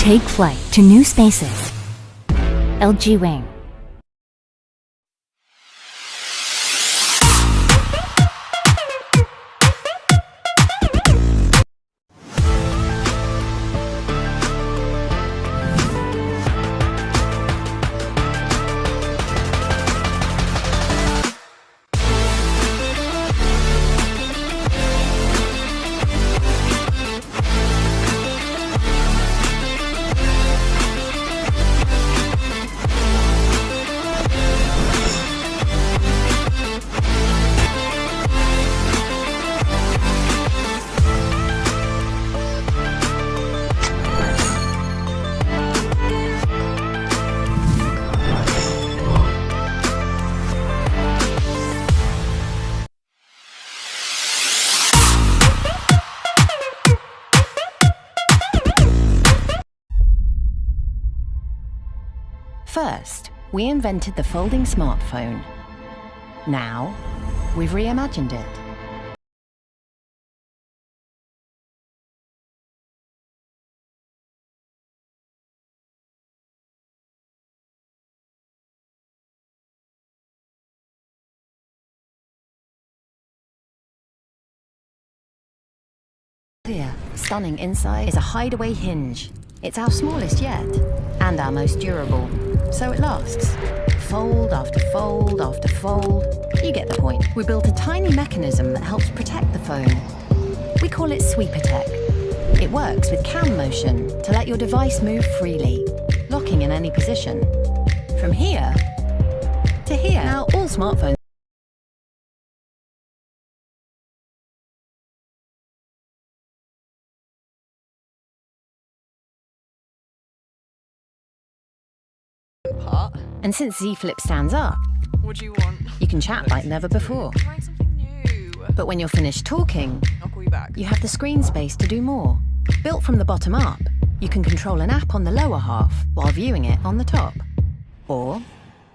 Take flight to new spaces. LG Wing. First, we invented the folding smartphone. Now, we've reimagined it. Clear, stunning inside is a hideaway hinge. It's our smallest yet, and our most durable, so it lasts. Fold after fold after fold. You get the point. We built a tiny mechanism that helps protect the phone. We call it Sweeper Tech. It works with cam motion to let your device move freely, locking in any position. From here to here. Now all smartphones part. And since Z Flip stands up, What do you want? you can chat like never before. Trying something new. But when you're finished talking, I'll call you back. you have the screen space to do more. Built from the bottom up, you can control an app on the lower half while viewing it on the top. Or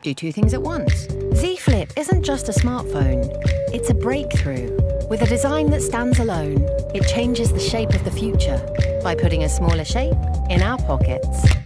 do two things at once. Z Flip isn't just a smartphone, it's a breakthrough. With a design that stands alone, it changes the shape of the future by putting a smaller shape in our pockets.